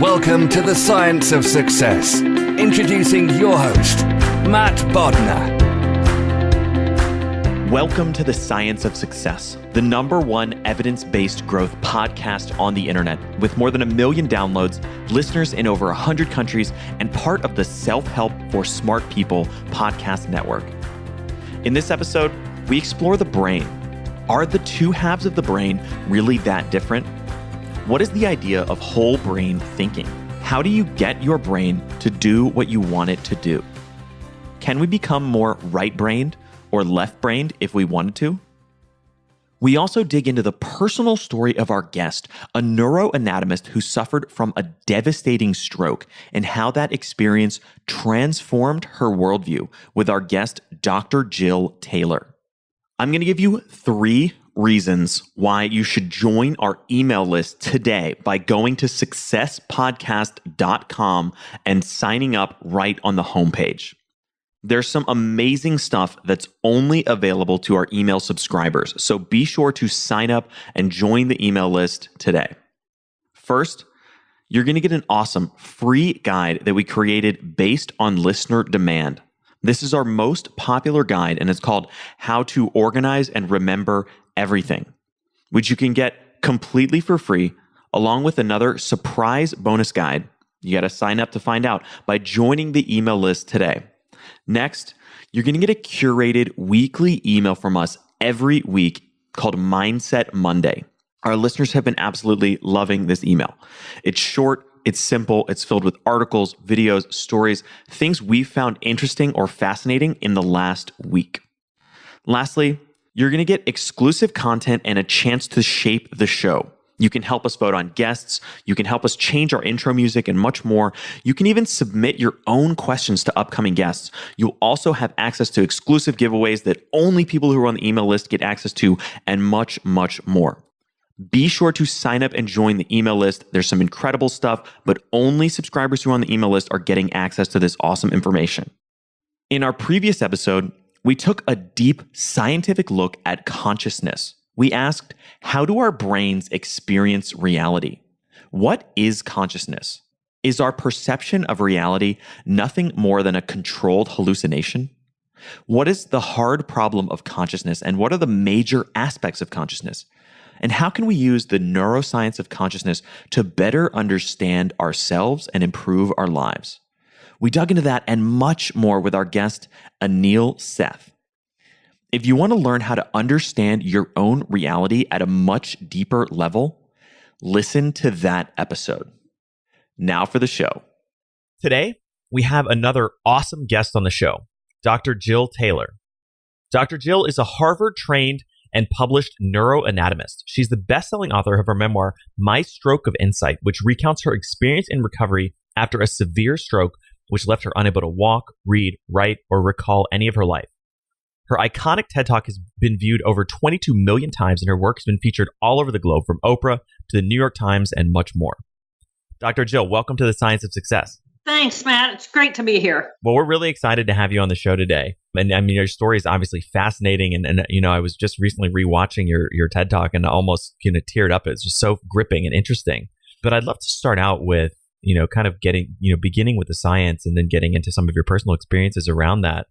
Welcome to the Science of Success. Introducing your host, Matt Bodnar. Welcome to the Science of Success, the #1 evidence-based growth podcast on the internet, with more than 1 million downloads, listeners in over 100 countries, and part of the Self-Help for Smart People podcast network. In this episode, we explore the brain. Are the two halves of the brain really that different? What is the idea of whole brain thinking? How do you get your brain to do what you want it to do? Can we become more right-brained or left-brained if we wanted to? We also dig into the personal story of our guest, a neuroanatomist who suffered from a devastating stroke, and how that experience transformed her worldview with our guest, Dr. Jill Taylor. I'm going to give you 3 reasons why you should join our email list today by going to successpodcast.com and signing up right on the homepage. There's some amazing stuff that's only available to our email subscribers, so be sure to sign up and join the email list today. First, you're going to get an awesome free guide that we created based on listener demand. This is our most popular guide, and it's called How to Organize and Remember Everything, which you can get completely for free, along with another surprise bonus guide. You got to sign up to find out by joining the email list today. Next, you're going to get a curated weekly email from us every week called Mindset Monday. Our listeners have been absolutely loving this email. It's short, it's simple, it's filled with articles, videos, stories, things we've found interesting or fascinating in the last week. Lastly, you're going to get exclusive content and a chance to shape the show. You can help us vote on guests. You can help us change our intro music and much more. You can even submit your own questions to upcoming guests. You'll also have access to exclusive giveaways that only people who are on the email list get access to, and much, much more. Be sure to sign up and join the email list. There's some incredible stuff, but only subscribers who are on the email list are getting access to this awesome information. In our previous episode, we took a deep scientific look at consciousness. We asked, how do our brains experience reality? What is consciousness? Is our perception of reality nothing more than a controlled hallucination? What is the hard problem of consciousness, and what are the major aspects of consciousness? And how can we use the neuroscience of consciousness to better understand ourselves and improve our lives? We dug into that and much more with our guest, Anil Seth. If you want to learn how to understand your own reality at a much deeper level, listen to that episode. Now for the show. Today, we have another awesome guest on the show, Dr. Jill Taylor. Dr. Jill is a Harvard-trained and published neuroanatomist. She's the best-selling author of her memoir, My Stroke of Insight, which recounts her experience in recovery after a severe stroke, which left her unable to walk, read, write, or recall any of her life. Her iconic TED Talk has been viewed over 22 million times, and her work has been featured all over the globe, from Oprah to the New York Times and much more. Dr. Jill, welcome to the Science of Success. Thanks, Matt. It's great to be here. Well, we're really excited to have you on the show today. And I mean, your story is obviously fascinating. And you know, I was just recently rewatching your TED Talk and almost teared up. It's just so gripping and interesting. But I'd love to start out with, kind of beginning with the science and then getting into some of your personal experiences around that.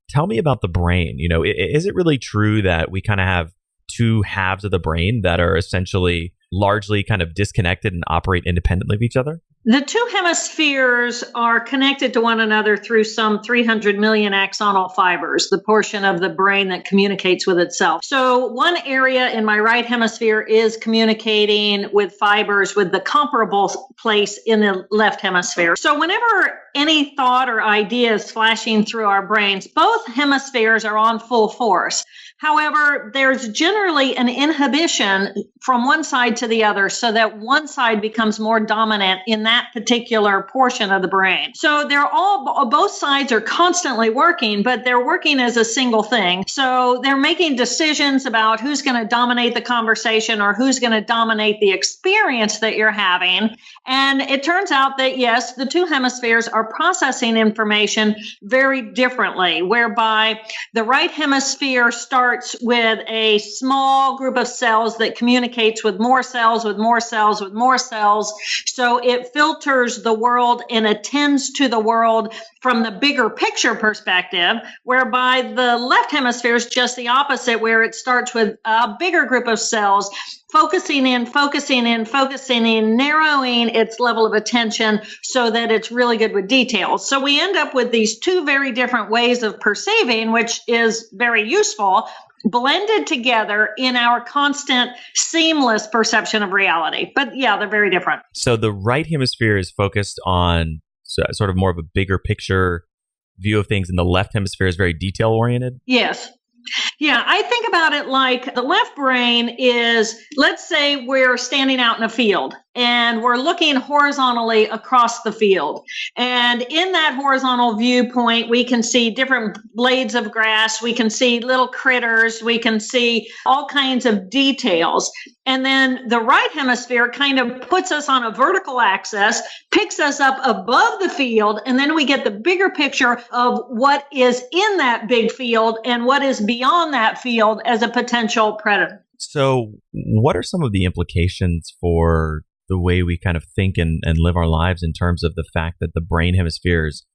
Tell me about the brain. Is it really true that we kind of have two halves of the brain that are essentially largely kind of disconnected and operate independently of each other? The two hemispheres are connected to one another through some 300 million axonal fibers, the portion of the brain that communicates with itself. So one area in my right hemisphere is communicating with fibers with the comparable place in the left hemisphere. So whenever any thought or idea is flashing through our brains, both hemispheres are on full force. However, there's generally an inhibition from one side to the other so that one side becomes more dominant in that particular portion of the brain. So both sides are constantly working, but they're working as a single thing. So they're making decisions about who's going to dominate the conversation or who's going to dominate the experience that you're having. And it turns out that, yes, the two hemispheres are processing information very differently, whereby the right hemisphere starts starts with a small group of cells that communicates with more cells, with more cells, with more cells. So it filters the world and attends to the world from the bigger picture perspective, whereby the left hemisphere is just the opposite, where it starts with a bigger group of cells, focusing in, narrowing its level of attention so that it's really good with details. So we end up with these two very different ways of perceiving, which is very useful, blended together in our constant seamless perception of reality. But yeah, they're very different. So the right hemisphere is focused on sort of more of a bigger picture view of things, and the left hemisphere is very detail oriented? Yes. Yeah, I think about it like the left brain is, let's say we're standing out in a field and we're looking horizontally across the field. And in that horizontal viewpoint, we can see different blades of grass. We can see little critters. We can see all kinds of details. And then the right hemisphere kind of puts us on a vertical axis, picks us up above the field, and then we get the bigger picture of what is in that big field and what is beyond that field as a potential predator. So what are some of the implications for the way we kind of think and live our lives in terms of the fact that the brain hemispheres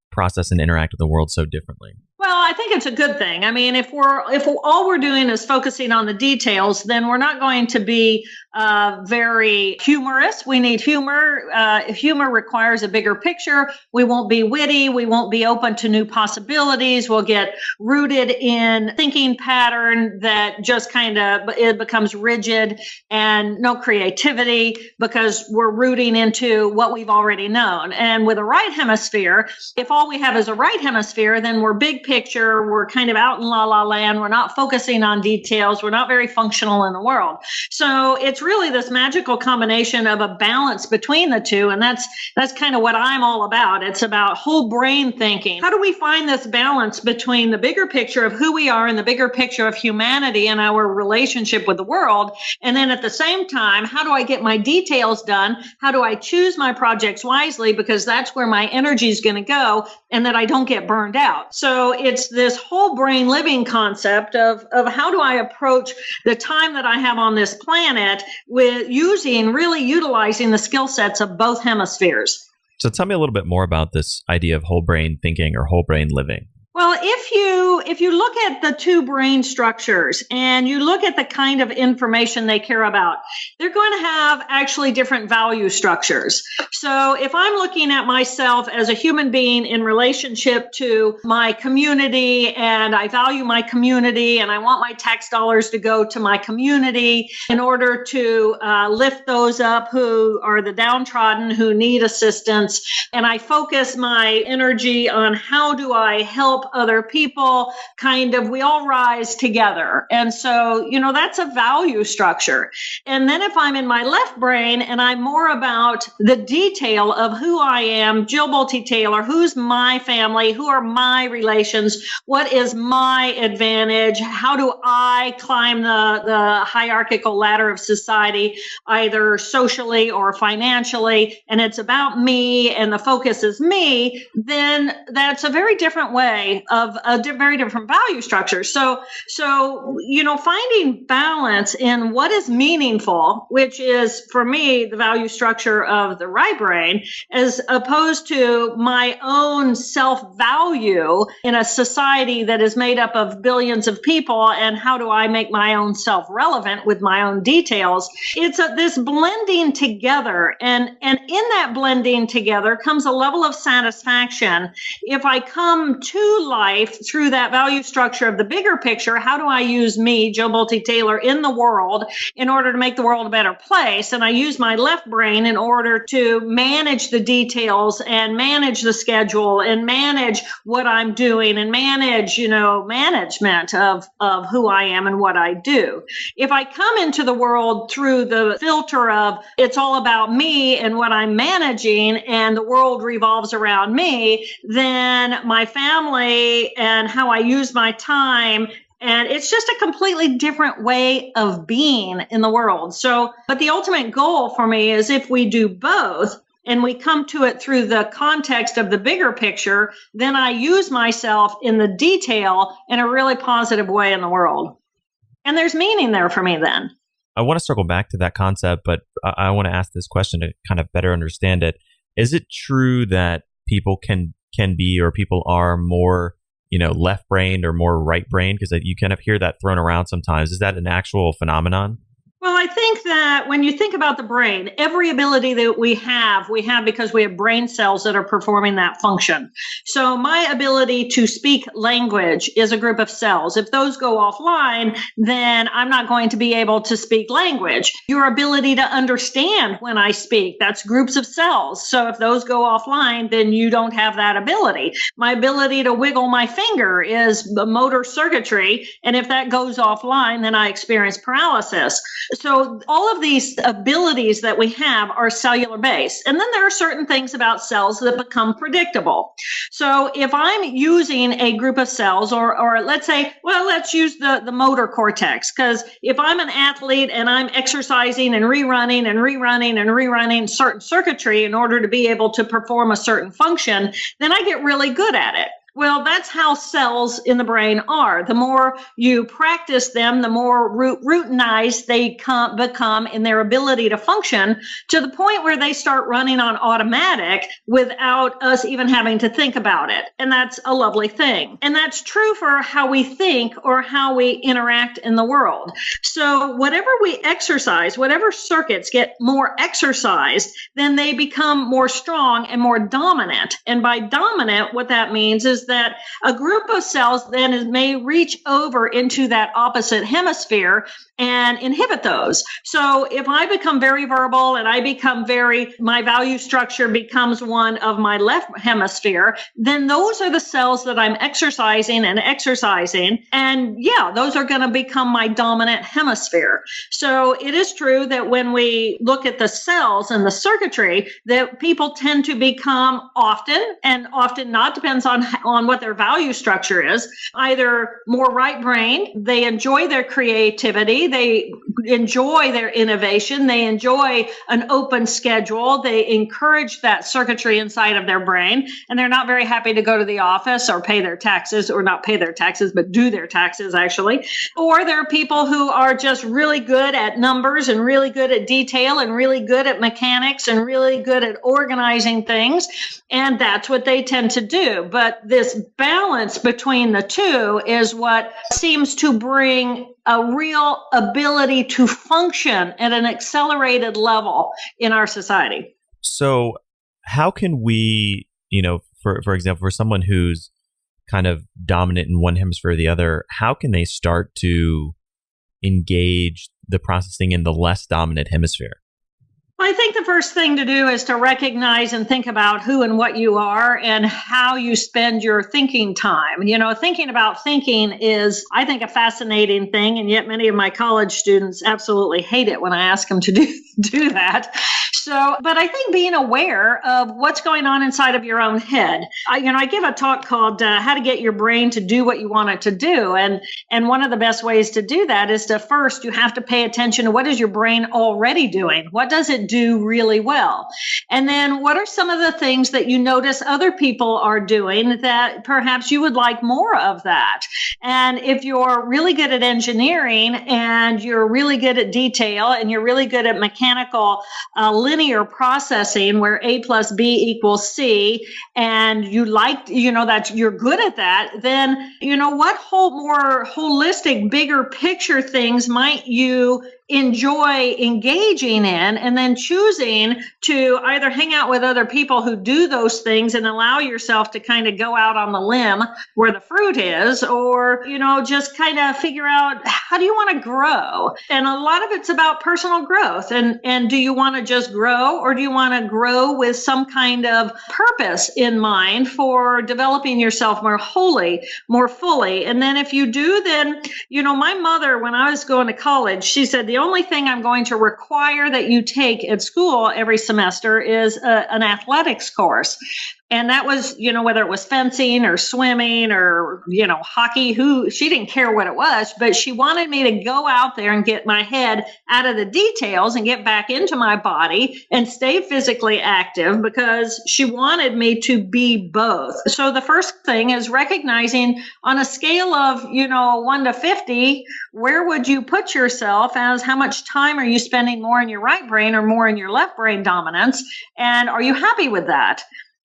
process and interact with the world so differently? Well, I think it's a good thing. I mean, if all we're doing is focusing on the details, then we're not going to be very humorous. We need humor. Humor requires a bigger picture. We won't be witty. We won't be open to new possibilities. We'll get rooted in thinking pattern that just it becomes rigid and no creativity because we're rooting into what we've already known. And with a right hemisphere, if all we have is a right hemisphere, then we're big picture. We're kind of out in la la land. We're not focusing on details. We're not very functional in the world. So it's really this magical combination of a balance between the two. And that's kind of what I'm all about. It's about whole brain thinking. How do we find this balance between the bigger picture of who we are and the bigger picture of humanity and our relationship with the world? And then at the same time, how do I get my details done? How do I choose my projects wisely? Because that's where my energy is going to go and that I don't get burned out. So it's this whole brain living concept of how do I approach the time that I have on this planet with really utilizing the skill sets of both hemispheres. So tell me a little bit more about this idea of whole brain thinking or whole brain living. Well, if you look at the two brain structures and you look at the kind of information they care about, they're going to have actually different value structures. So if I'm looking at myself as a human being in relationship to my community, and I value my community and I want my tax dollars to go to my community in order to lift those up who are the downtrodden, who need assistance, and I focus my energy on how do I help other people, we all rise together. And so, that's a value structure. And then if I'm in my left brain and I'm more about the detail of who I am, Jill Bolte Taylor, who's my family, who are my relations, what is my advantage, how do I climb the hierarchical ladder of society, either socially or financially, and it's about me and the focus is me, then that's a very different way of a very different value structure. So, finding balance in what is meaningful, which is for me, the value structure of the right brain, as opposed to my own self-value in a society that is made up of billions of people. And how do I make my own self relevant with my own details? It's this blending together. And in that blending together comes a level of satisfaction. If I come to life through that value structure of the bigger picture, how do I use me, Jill Bolte Taylor, in the world in order to make the world a better place? And I use my left brain in order to manage the details and manage the schedule and manage what I'm doing and manage, management of who I am and what I do. If I come into the world through the filter of it's all about me and what I'm managing and the world revolves around me, then my family and how I use my time, and it's just a completely different way of being in the world. So, but the ultimate goal for me is if we do both, and we come to it through the context of the bigger picture, then I use myself in the detail in a really positive way in the world. And there's meaning there for me then. I want to circle back to that concept, but I want to ask this question to kind of better understand it. Is it true that people can be, or people are more, left-brained or more right-brained? Because you kind of hear that thrown around sometimes. Is that an actual phenomenon? Well, I think that when you think about the brain, every ability that we have because we have brain cells that are performing that function. So my ability to speak language is a group of cells. If those go offline, then I'm not going to be able to speak language. Your ability to understand when I speak, that's groups of cells. So if those go offline, then you don't have that ability. My ability to wiggle my finger is the motor circuitry. And if that goes offline, then I experience paralysis. So all of these abilities that we have are cellular based. And then there are certain things about cells that become predictable. So if I'm using a group of cells, or let's say, well, let's use the motor cortex, because if I'm an athlete and I'm exercising and rerunning certain circuitry in order to be able to perform a certain function, then I get really good at it. Well, that's how cells in the brain are. The more you practice them, the more routinized they become in their ability to function, to the point where they start running on automatic without us even having to think about it. And that's a lovely thing. And that's true for how we think or how we interact in the world. So whatever we exercise, whatever circuits get more exercised, then they become more strong and more dominant. And by dominant, what that means is that a group of cells then may reach over into that opposite hemisphere and inhibit those. So if I become very verbal and my value structure becomes one of my left hemisphere, then those are the cells that I'm exercising. And yeah, those are going to become my dominant hemisphere. So it is true that when we look at the cells and the circuitry, that people tend to become often not, depends on what their value structure is, either more right-brained, they enjoy their creativity, they enjoy their innovation, they enjoy an open schedule, they encourage that circuitry inside of their brain, and they're not very happy to go to the office or pay their taxes, or not pay their taxes, but do their taxes actually. Or there are people who are just really good at numbers and really good at detail and really good at mechanics and really good at organizing things, and that's what they tend to do. But this balance between the two is what seems to bring a real ability to function at an accelerated level in our society. So how can we, for example, for someone who's kind of dominant in one hemisphere or the other, how can they start to engage the processing in the less dominant hemisphere? I think the first thing to do is to recognize and think about who and what you are and how you spend your thinking time. Thinking about thinking is, I think, a fascinating thing, and yet many of my college students absolutely hate it when I ask them to do that. So, but I think being aware of what's going on inside of your own head. I give a talk called How to Get Your Brain to Do What You Want It to Do. And one of the best ways to do that is to first, you have to pay attention to what is your brain already doing? What does it do really well? And then what are some of the things that you notice other people are doing that perhaps you would like more of that? And if you're really good at engineering and you're really good at detail and you're really good at mechanical linear processing where A plus B equals C, and you like, that you're good at that, then, what more holistic, bigger picture things might you enjoy engaging in, and then choosing to either hang out with other people who do those things and allow yourself to kind of go out on the limb where the fruit is, or, just kind of figure out, how do you want to grow? And a lot of it's about personal growth. And do you want to just grow, or do you want to grow with some kind of purpose in mind for developing yourself more wholly, more fully? And then if you do, then, my mother, when I was going to college, she said, the only thing I'm going to require that you take at school every semester is an athletics course. And that was, whether it was fencing or swimming or, hockey, she didn't care what it was, but she wanted me to go out there and get my head out of the details and get back into my body and stay physically active because she wanted me to be both. So the first thing is recognizing on a scale of, 1 to 50, where would you put yourself as how much time are you spending more in your right brain or more in your left brain dominance? And are you happy with that?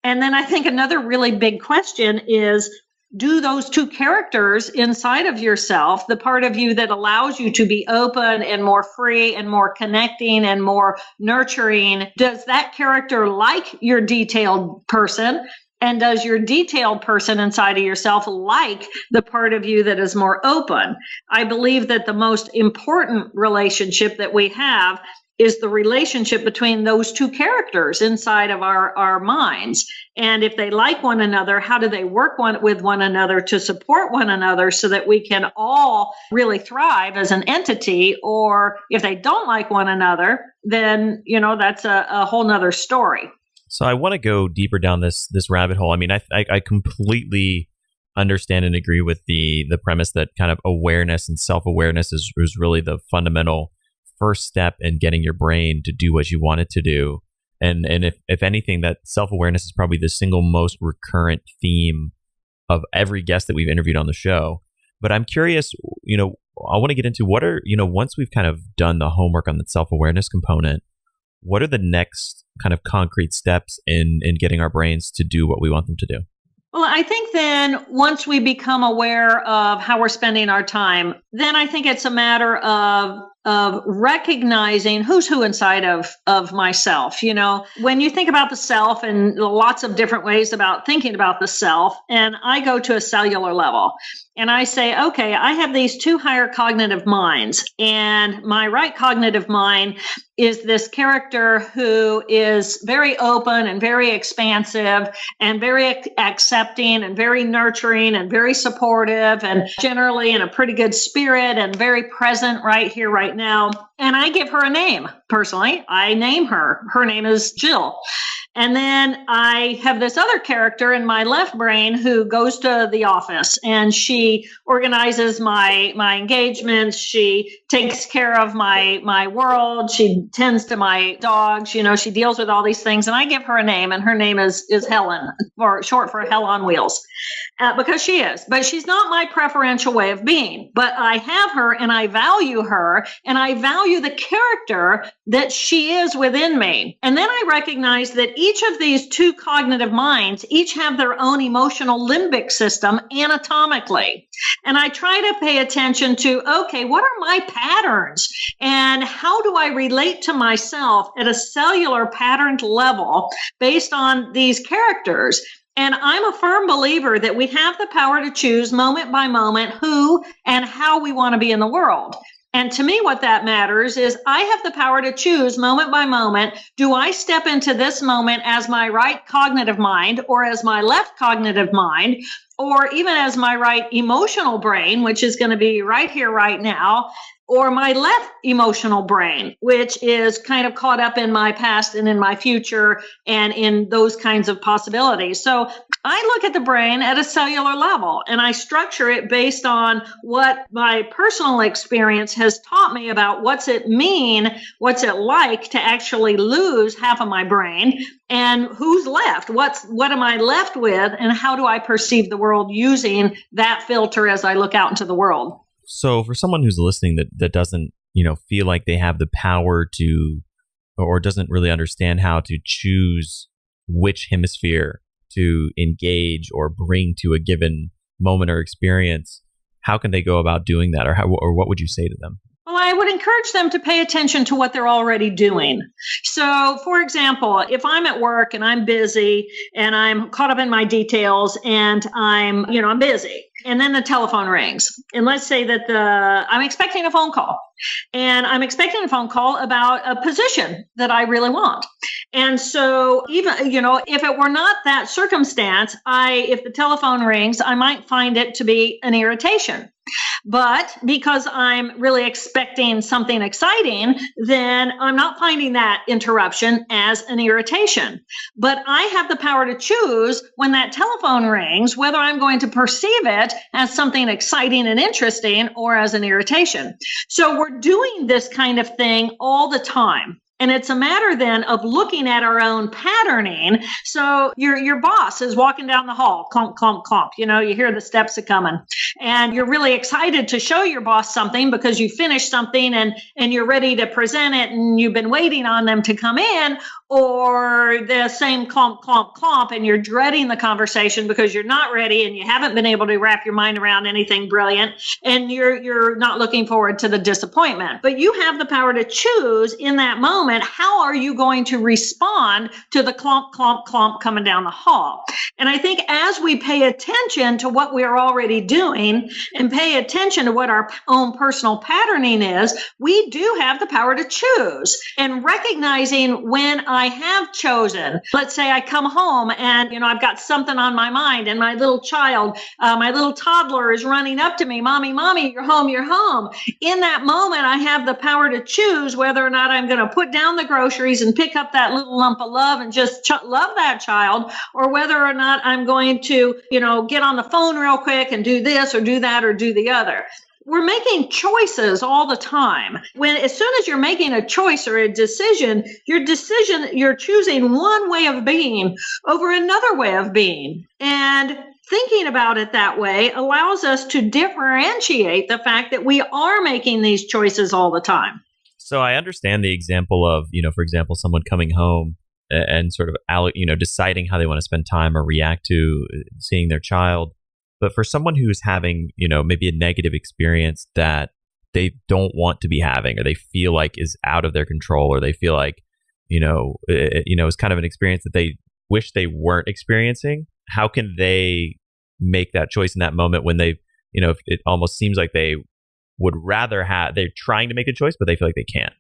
And then I think another really big question is, do those two characters inside of yourself, the part of you that allows you to be open and more free and more connecting and more nurturing, does that character like your detailed person? And does your detailed person inside of yourself like the part of you that is more open? I believe that the most important relationship that we have is the relationship between those two characters inside of our minds. And if they like one another, how do they work with one another to support one another so that we can all really thrive as an entity? Or if they don't like one another, then, that's a whole nother story. So I want to go deeper down this rabbit hole. I mean, I completely understand and agree with the premise that kind of awareness and self-awareness is really the fundamental first step in getting your brain to do what you want it to do. And if anything, that self-awareness is probably the single most recurrent theme of every guest that we've interviewed on the show. But I'm curious, I want to get into what are, once we've kind of done the homework on the self-awareness component, what are the next kind of concrete steps in getting our brains to do what we want them to do? Well, I think then once we become aware of how we're spending our time, then I think it's a matter of recognizing who's who inside of myself. When you think about the self, and lots of different ways about thinking about the self, and I go to a cellular level and I say, okay, I have these two higher cognitive minds, and my right cognitive mind is this character who is very open and very expansive and very accepting and very nurturing and very supportive and generally in a pretty good spirit and very present right here, right now. And I give her a name. Personally, I name her. Her name is Jill. And then I have this other character in my left brain who goes to the office and she organizes my engagements. She takes care of my world. She tends to my dogs. She deals with all these things. And I give her a name, and her name is Helen, or short for Hell on Wheels, because she is. But she's not my preferential way of being. But I have her, and I value her, and I value the character that she is within me. And then I recognize that each of these two cognitive minds each have their own emotional limbic system anatomically. And I try to pay attention to, okay, what are my patterns? And how do I relate to myself at a cellular patterned level based on these characters? And I'm a firm believer that we have the power to choose moment by moment who and how we want to be in the world. And to me, what that matters is I have the power to choose moment by moment. Do I step into this moment as my right cognitive mind or as my left cognitive mind, or even as my right emotional brain, which is going to be right here, right now, or my left emotional brain, which is kind of caught up in my past and in my future and in those kinds of possibilities. So I look at the brain at a cellular level and I structure it based on what my personal experience has taught me about what's it like to actually lose half of my brain, and who's left, what am I left with, and how do I perceive the world using that filter as I look out into the world. So for someone who's listening that doesn't, feel like they have the power to, or doesn't really understand how to choose which hemisphere to engage or bring to a given moment or experience, how can they go about doing that? Or what would you say to them? Well, I would encourage them to pay attention to what they're already doing. So, for example, if I'm at work and I'm busy and I'm caught up in my details and I'm busy, and then the telephone rings, and let's say that I'm expecting a phone call, and I'm expecting a phone call about a position that I really want. And so even, if it were not that circumstance, if the telephone rings, I might find it to be an irritation. But because I'm really expecting something exciting, then I'm not finding that interruption as an irritation. But I have the power to choose when that telephone rings, whether I'm going to perceive it as something exciting and interesting or as an irritation. So we're doing this kind of thing all the time. And it's a matter then of looking at our own patterning. So your boss is walking down the hall, clomp, clomp, clomp. You know, you hear the steps are coming. And you're really excited to show your boss something because you finished something and you're ready to present it and you've been waiting on them to come in. Or the same clomp, clomp, clomp, and you're dreading the conversation because you're not ready and you haven't been able to wrap your mind around anything brilliant, and you're not looking forward to the disappointment. But you have the power to choose in that moment, how are you going to respond to the clomp, clomp, clomp coming down the hall? And I think as we pay attention to what we're already doing and pay attention to what our own personal patterning is, we do have the power to choose. And recognizing when I have chosen, let's say I come home and, I've got something on my mind and my little child, my little toddler is running up to me, mommy, you're home, you're home. In that moment, I have the power to choose whether or not I'm going to put down the groceries and pick up that little lump of love and just love that child, or whether or not I'm going to, get on the phone real quick and do this or do that or do the other. We're making choices all the time. As soon as you're making a choice or a decision, you're choosing one way of being over another way of being. And thinking about it that way allows us to differentiate the fact that we are making these choices all the time. So I understand the example of, for example, someone coming home and sort of, deciding how they want to spend time or react to seeing their child. But for someone who's having, maybe a negative experience that they don't want to be having, or they feel like is out of their control, or they feel like, it's kind of an experience that they wish they weren't experiencing, how can they make that choice in that moment when they, it almost seems like they would rather they're trying to make a choice, but they feel like they can't?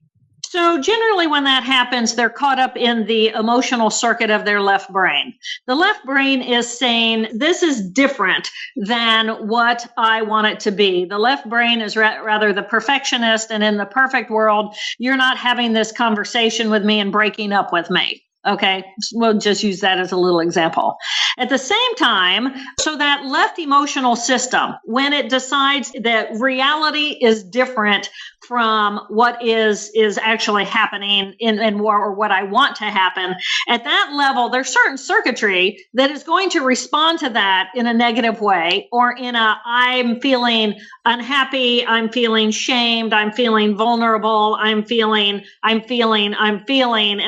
So generally when that happens, they're caught up in the emotional circuit of their left brain. The left brain is saying, this is different than what I want it to be. The left brain is rather the perfectionist, and in the perfect world, you're not having this conversation with me and breaking up with me. Okay, we'll just use that as a little example. At the same time, so that left emotional system, when it decides that reality is different from what is actually happening in or what I want to happen, at that level, there's certain circuitry that is going to respond to that in a negative way, or in I'm feeling unhappy, I'm feeling shamed, I'm feeling vulnerable, I'm feeling, and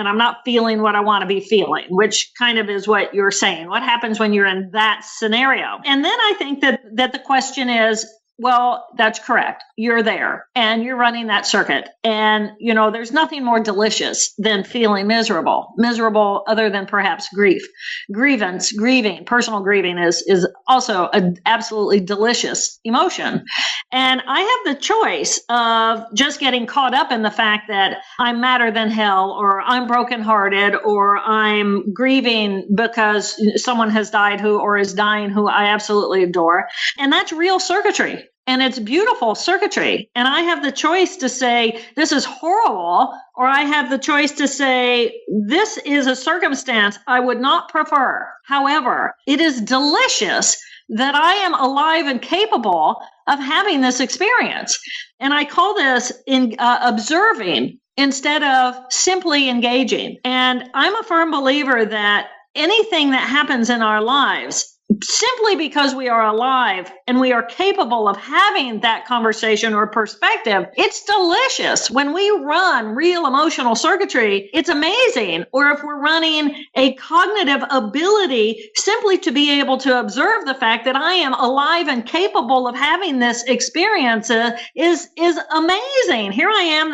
I'm not feeling what I want to be feeling, which kind of is what you're saying. What happens when you're in that scenario? And then I think that the question is, well, that's correct. You're there and you're running that circuit. And, there's nothing more delicious than feeling miserable other than perhaps grieving. Personal grieving is also an absolutely delicious emotion. And I have the choice of just getting caught up in the fact that I'm madder than hell, or I'm brokenhearted, or I'm grieving because someone has died or is dying who I absolutely adore. And that's real circuitry. And it's beautiful circuitry. And I have the choice to say, this is horrible, or I have the choice to say, this is a circumstance I would not prefer. However, it is delicious that I am alive and capable of having this experience. And I call this observing instead of simply engaging. And I'm a firm believer that anything that happens in our lives, simply because we are alive and we are capable of having that conversation or perspective, it's delicious. When we run real emotional circuitry, it's amazing. Or if we're running a cognitive ability simply to be able to observe the fact that I am alive and capable of having this experience is amazing. Here I am,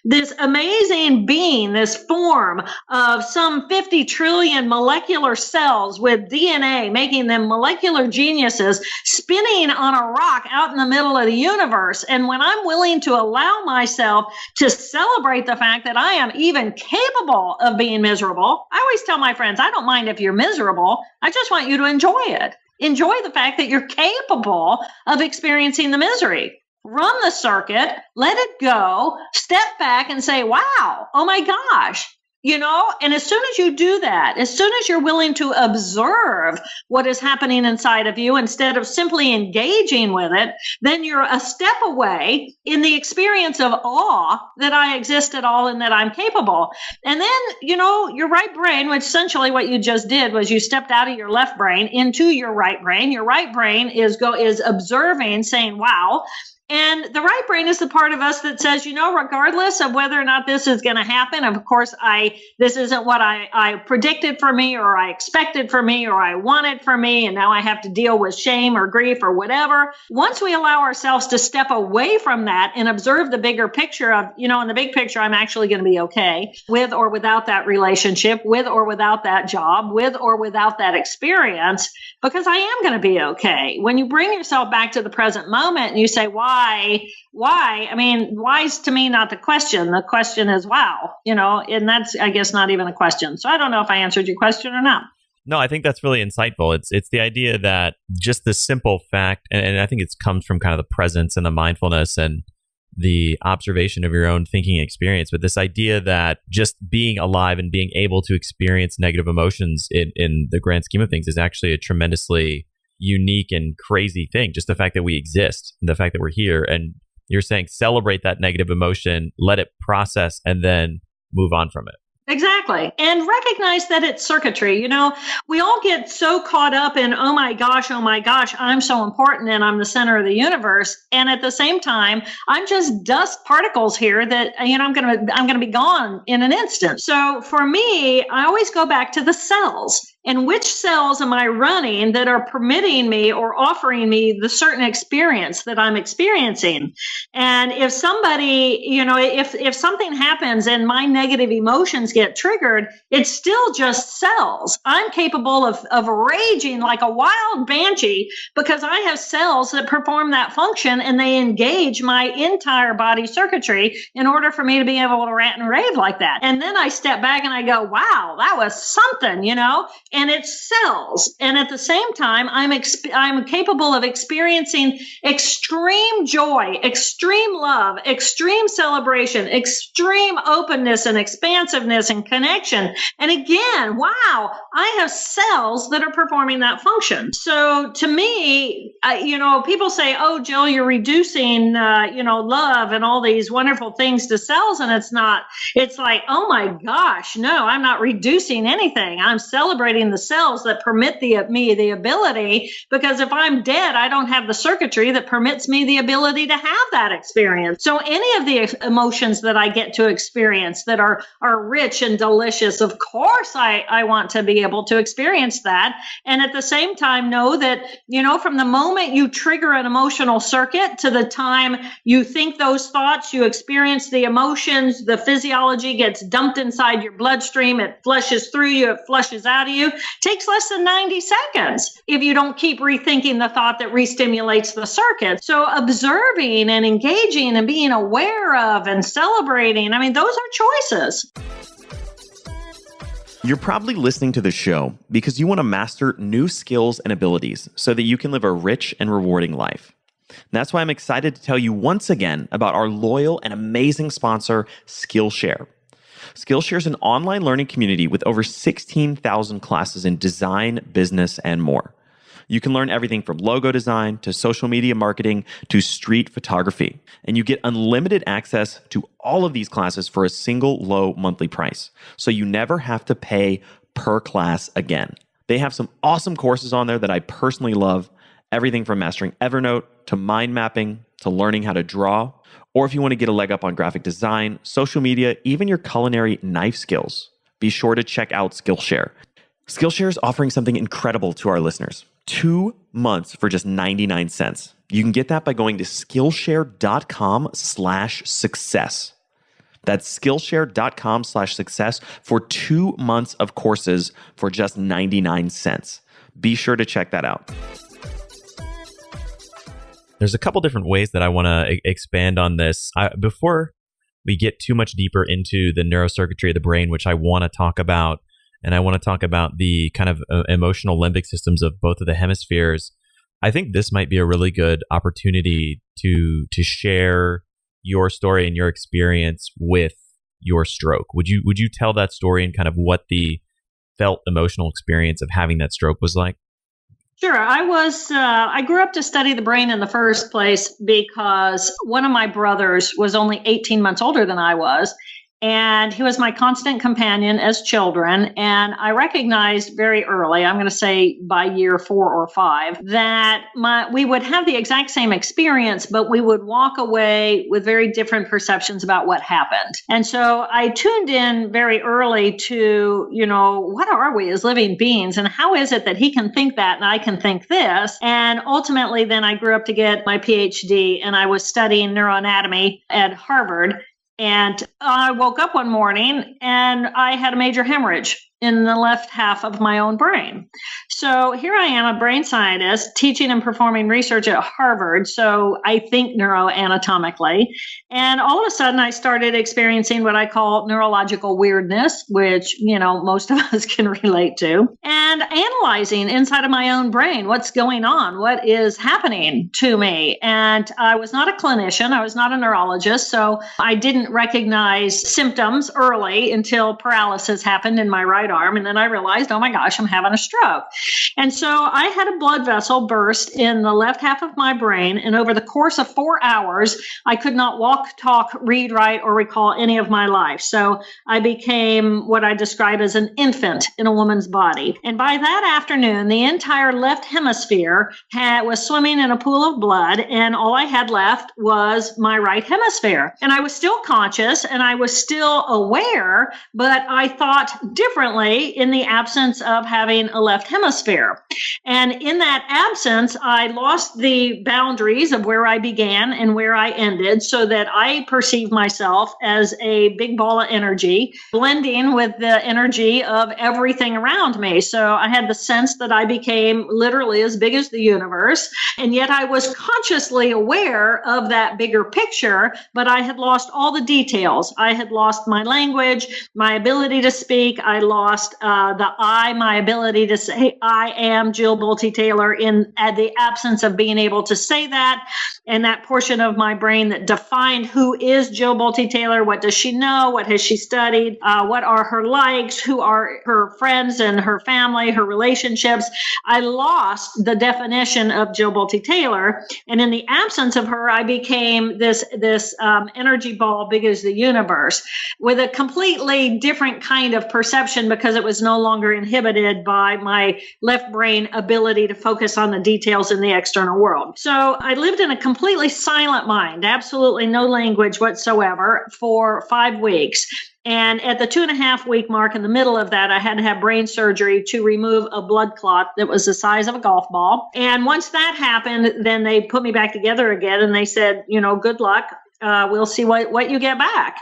this amazing being, this form of some 50 trillion molecular cells with DNA, making them molecular geniuses spinning on a rock out in the middle of the universe. And when I'm willing to allow myself to celebrate the fact that I am even capable of being miserable, I always tell my friends, I don't mind if you're miserable. I just want you to enjoy it. Enjoy the fact that you're capable of experiencing the misery. Run the circuit, let it go, step back and say, wow, oh my gosh. And as soon as you do that, as soon as you're willing to observe what is happening inside of you instead of simply engaging with it, then you're a step away in the experience of awe that I exist at all and that I'm capable. And then, your right brain, which essentially what you just did was you stepped out of your left brain into your right brain. Your right brain is observing, saying, wow. And the right brain is the part of us that says, regardless of whether or not this is going to happen, of course, this isn't what I predicted for me or I expected for me or I wanted for me, and now I have to deal with shame or grief or whatever. Once we allow ourselves to step away from that and observe the bigger picture of, in the big picture, I'm actually going to be okay with or without that relationship, with or without that job, with or without that experience, because I am going to be okay. When you bring yourself back to the present moment and you say, why? I mean, why is to me not the question. The question is, wow, and that's, I guess, not even a question. So I don't know if I answered your question or not. No, I think that's really insightful. It's the idea that just the simple fact, and I think it comes from kind of the presence and the mindfulness and the observation of your own thinking experience, but this idea that just being alive and being able to experience negative emotions in the grand scheme of things is actually a tremendously unique and crazy thing. Just the fact that we exist, the fact that we're here, and you're saying celebrate that negative emotion, let it process, and then move on from it. Exactly. And recognize that it's circuitry. We all get so caught up in, oh my gosh, I'm so important and I'm the center of the universe. And at the same time, I'm just dust particles here that, I'm going to be gone in an instant. So for me, I always go back to the cells. And which cells am I running that are permitting me or offering me the certain experience that I'm experiencing? And if somebody, if something happens and my negative emotions get triggered, it's still just cells. I'm capable of raging like a wild banshee because I have cells that perform that function and they engage my entire body circuitry in order for me to be able to rant and rave like that. And then I step back and I go, wow, that was something, and it's cells. And at the same time, I'm capable of experiencing extreme joy, extreme love, extreme celebration, extreme openness and expansiveness and connection. And again, wow, I have cells that are performing that function. So to me, people say, oh, Jill, you're reducing, love and all these wonderful things to cells. And it's like, oh my gosh, no, I'm not reducing anything. I'm celebrating the cells that permit me the ability, because if I'm dead, I don't have the circuitry that permits me the ability to have that experience. So any of the emotions that I get to experience that are rich and delicious, of course, I want to be able to experience that. And at the same time, know that, from the moment you trigger an emotional circuit to the time you think those thoughts, you experience the emotions, the physiology gets dumped inside your bloodstream, it flushes through you, it flushes out of you. Takes less than 90 seconds if you don't keep rethinking the thought that restimulates the circuit. So observing and engaging and being aware of and celebrating, those are choices. You're probably listening to the show because you want to master new skills and abilities so that you can live a rich and rewarding life. And that's why I'm excited to tell you once again about our loyal and amazing sponsor, Skillshare. Skillshare is an online learning community with over 16,000 classes in design, business, and more. You can learn everything from logo design to social media marketing to street photography. And you get unlimited access to all of these classes for a single low monthly price. So you never have to pay per class again. They have some awesome courses on there that I personally love. Everything from mastering Evernote to mind mapping to learning how to draw. Or if you want to get a leg up on graphic design, social media, even your culinary knife skills, be sure to check out Skillshare. Skillshare is offering something incredible to our listeners. 2 months for just 99 cents. You can get that by going to Skillshare.com/success. That's Skillshare.com/success for 2 months of courses for just 99 cents. Be sure to check that out. There's a couple different ways that I want to expand on this. Before we get too much deeper into the neurocircuitry of the brain, which I want to talk about and I want to talk about the kind of emotional limbic systems of both of the hemispheres, I think this might be a really good opportunity to share your story and your experience with your stroke. Would you tell that story and kind of what the felt emotional experience of having that stroke was like? Sure. I grew up to study the brain in the first place because one of my brothers was only 18 months older than I was. And he was my constant companion as children. And I recognized very early, I'm going to say by year 4 or 5, that we would have the exact same experience, but we would walk away with very different perceptions about what happened. And so I tuned in very early to, what are we as living beings? And how is it that he can think that and I can think this? And ultimately, then I grew up to get my PhD, and I was studying neuroanatomy at Harvard. And I woke up one morning and I had a major hemorrhage in the left half of my own brain. So here I am, a brain scientist, teaching and performing research at Harvard. So I think neuroanatomically. And all of a sudden, I started experiencing what I call neurological weirdness, which, most of us can relate to, and analyzing inside of my own brain what's going on, what is happening to me. And I was not a clinician. I was not a neurologist. So I didn't recognize symptoms early until paralysis happened in my right arm. And then I realized, oh my gosh, I'm having a stroke. And so I had a blood vessel burst in the left half of my brain. And over the course of 4 hours, I could not walk, talk, read, write, or recall any of my life. So I became what I describe as an infant in a woman's body. And by that afternoon, the entire left hemisphere was swimming in a pool of blood. And all I had left was my right hemisphere. And I was still conscious and I was still aware, but I thought differently in the absence of having a left hemisphere. And in that absence, I lost the boundaries of where I began and where I ended, so that I perceived myself as a big ball of energy, blending with the energy of everything around me. So I had the sense that I became literally as big as the universe. And yet I was consciously aware of that bigger picture, but I had lost all the details. I had lost my language, my ability to speak. I lost my ability to say, I am Jill Bolte Taylor, in the absence of being able to say that. And that portion of my brain that defined who is Jill Bolte Taylor, what does she know, what has she studied, what are her likes, who are her friends and her family, her relationships. I lost the definition of Jill Bolte Taylor. And in the absence of her, I became this energy ball big as the universe, with a completely different kind of perception, because it was no longer inhibited by my left brain ability to focus on the details in the external world. So I lived in a completely silent mind, absolutely no language whatsoever, for 5 weeks. And at the 2.5-week mark, in the middle of that, I had to have brain surgery to remove a blood clot that was the size of a golf ball. And once that happened, then they put me back together again, and they said, good luck. We'll see what you get back.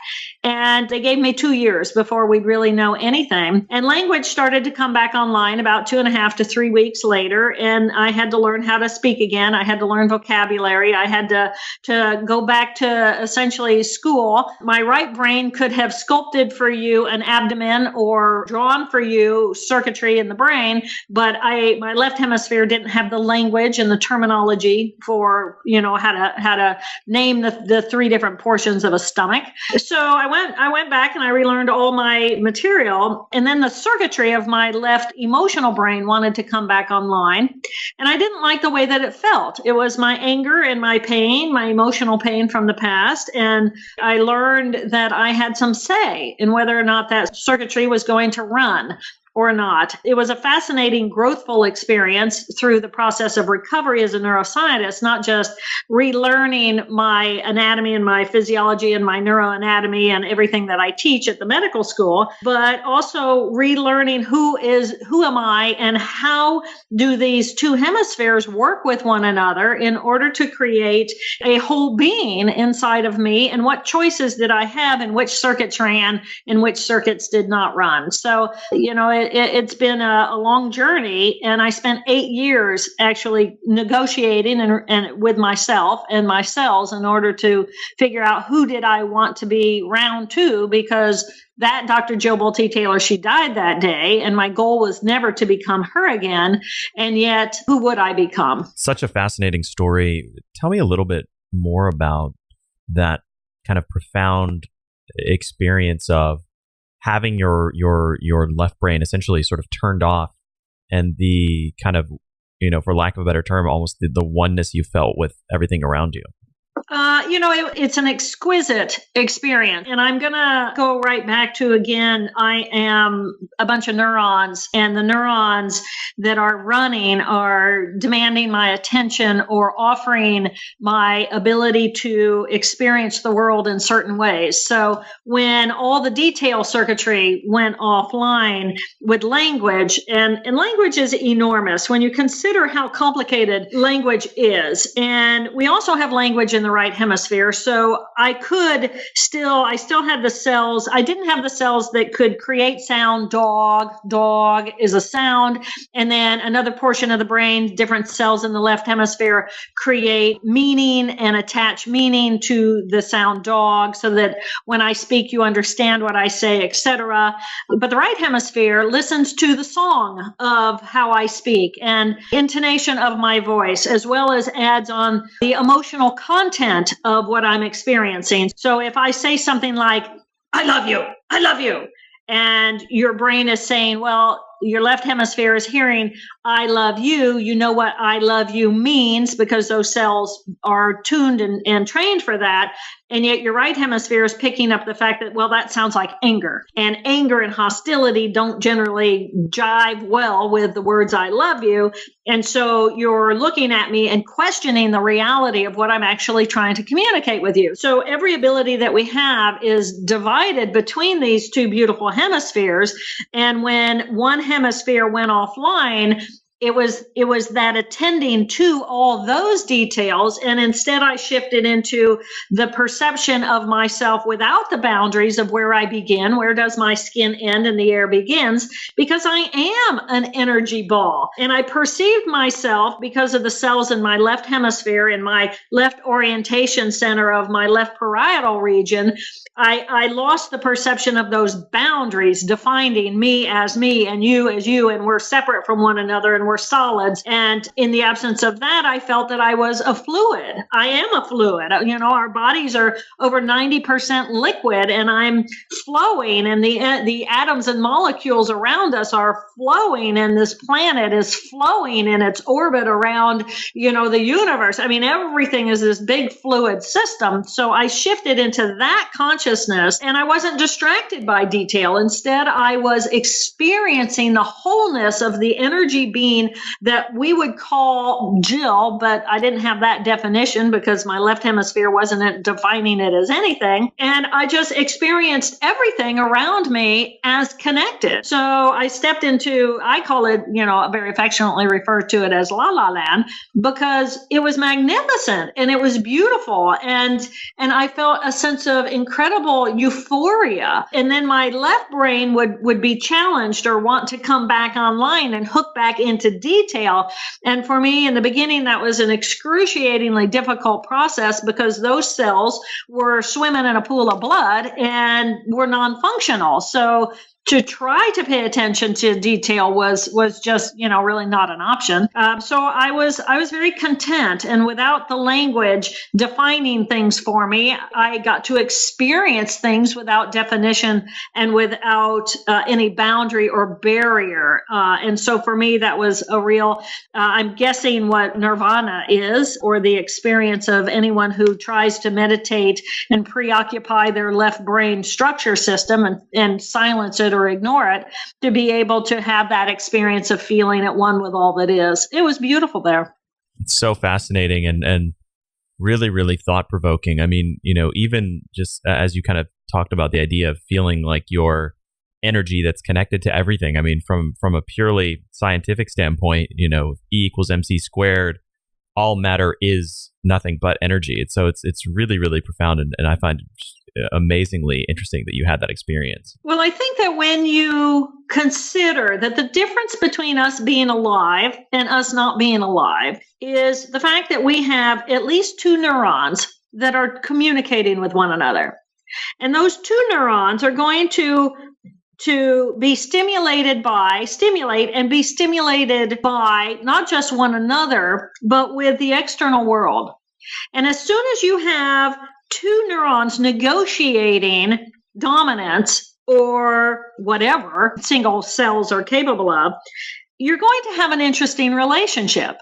And they gave me 2 years before we'd really know anything. And language started to come back online about 2.5 to 3 weeks later. And I had to learn how to speak again. I had to learn vocabulary. I had to go back to essentially school. My right brain could have sculpted for you an abdomen or drawn for you circuitry in the brain, but my left hemisphere didn't have the language and the terminology for, how to name the 3 different portions of a stomach. So I went back and I relearned all my material, and then the circuitry of my left emotional brain wanted to come back online, and I didn't like the way that it felt. It was my anger and my pain, my emotional pain from the past, and I learned that I had some say in whether or not that circuitry was going to run or not. It was a fascinating, growthful experience through the process of recovery as a neuroscientist, not just relearning my anatomy and my physiology and my neuroanatomy and everything that I teach at the medical school, but also relearning who am I and how do these 2 hemispheres work with one another in order to create a whole being inside of me, and what choices did I have and which circuits ran and which circuits did not run. So, it's been a long journey, and I spent 8 years actually negotiating and with myself and my cells in order to figure out who did I want to be round 2, because that Dr. Jill T. Taylor, she died that day, and my goal was never to become her again. And yet, who would I become? Such a fascinating story. Tell me a little bit more about that kind of profound experience of having your left brain essentially sort of turned off, and the kind of, for lack of a better term, almost the oneness you felt with everything around you. It's an exquisite experience. And I'm going to go right back to, again, I am a bunch of neurons, and the neurons that are running are demanding my attention or offering my ability to experience the world in certain ways. So when all the detail circuitry went offline with language, and language is enormous when you consider how complicated language is. And we also have language in the right hemisphere. So I still had the cells. I didn't have the cells that could create sound. Dog is a sound. And then another portion of the brain, different cells in the left hemisphere create meaning and attach meaning to the sound dog, so that when I speak, you understand what I say, etc. But the right hemisphere listens to the song of how I speak and intonation of my voice, as well as adds on the emotional content of what I'm experiencing. So if I say something like, I love you, and your brain is saying, well, your left hemisphere is hearing, I love you. You know what I love you means, because those cells are tuned and trained for that. And yet your right hemisphere is picking up the fact that, well, that sounds like anger. And anger and hostility don't generally jive well with the words I love you. And so you're looking at me and questioning the reality of what I'm actually trying to communicate with you. So every ability that we have is divided between these two beautiful hemispheres. And when one hemisphere went offline, it was that attending to all those details. And instead I shifted into the perception of myself without the boundaries of where I begin, where does my skin end and the air begins, because I am an energy ball. And I perceived myself, because of the cells in my left hemisphere, in my left orientation center of my left parietal region, I lost the perception of those boundaries defining me and you as you, and we're separate from one another and we're solids. And in the absence of that, I felt that I was a fluid. I am a fluid. Our bodies are over 90% liquid, and I'm flowing, and the atoms and molecules around us are flowing, and this planet is flowing in its orbit around, the universe. I mean, everything is this big fluid system. So I shifted into that consciousness, and I wasn't distracted by detail. Instead, I was experiencing the wholeness of the energy being that we would call Jill, but I didn't have that definition because my left hemisphere wasn't defining it as anything. And I just experienced everything around me as connected. So I stepped into, I call it, very affectionately refer to it as La La Land, because it was magnificent and it was beautiful. And I felt a sense of incredible euphoria. And then my left brain would be challenged or want to come back online and hook back into detail. And for me, in the beginning, that was an excruciatingly difficult process, because those cells were swimming in a pool of blood and were non-functional. So to try to pay attention to detail was just, really not an option. So I was very content. And without the language defining things for me, I got to experience things without definition and without any boundary or barrier. And so for me, that was a real, I'm guessing what nirvana is, or the experience of anyone who tries to meditate and preoccupy their left brain structure system and silence it or ignore it, to be able to have that experience of feeling at one with all that is. It was beautiful there. It's so fascinating and really, really thought-provoking. I mean, even just as you kind of talked about the idea of feeling like your energy that's connected to everything. I mean, from a purely scientific standpoint, E equals MC squared, all matter is nothing but energy. So it's really, really profound. And I find it amazingly interesting that you had that experience. Well, I think that when you consider that the difference between us being alive and us not being alive is the fact that we have at least two neurons that are communicating with one another. And those two neurons are going to stimulate and be stimulated by not just one another, but with the external world. And as soon as you have two neurons negotiating dominance or whatever single cells are capable of, you're going to have an interesting relationship.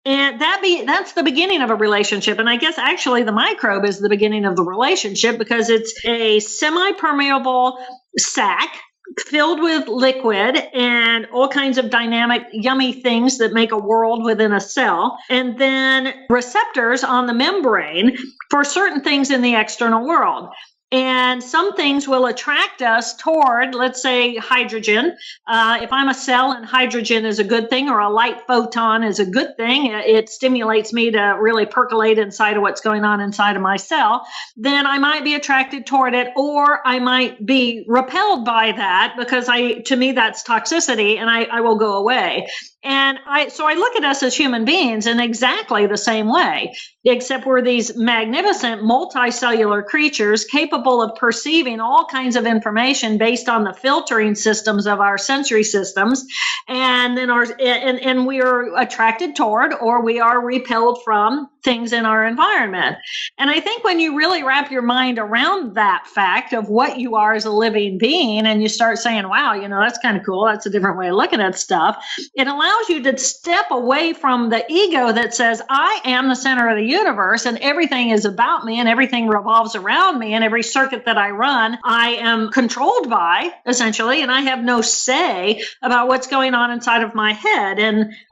And that's the beginning of a relationship. And I guess actually the microbe is the beginning of the relationship, because it's a semi-permeable sac filled with liquid and all kinds of dynamic, yummy things that make a world within a cell. And then receptors on the membrane for certain things in the external world. And some things will attract us toward, let's say, hydrogen. If I'm a cell and hydrogen is a good thing, or a light photon is a good thing, it stimulates me to really percolate inside of what's going on inside of my cell, then I might be attracted toward it, or I might be repelled by that, because to me, that's toxicity, and I will go away. And so I look at us as human beings in exactly the same way, except we're these magnificent multicellular creatures capable of perceiving all kinds of information based on the filtering systems of our sensory systems. And then and we are attracted toward, or we are repelled from, things in our environment. And I think when you really wrap your mind around that fact of what you are as a living being, and you start saying, wow, that's kind of cool, that's a different way of looking at stuff, it allows you to step away from the ego that says, I am the center of the universe and everything is about me and everything revolves around me, and every circuit that I run, I am controlled by, essentially, and I have no say about what's going on inside of my head.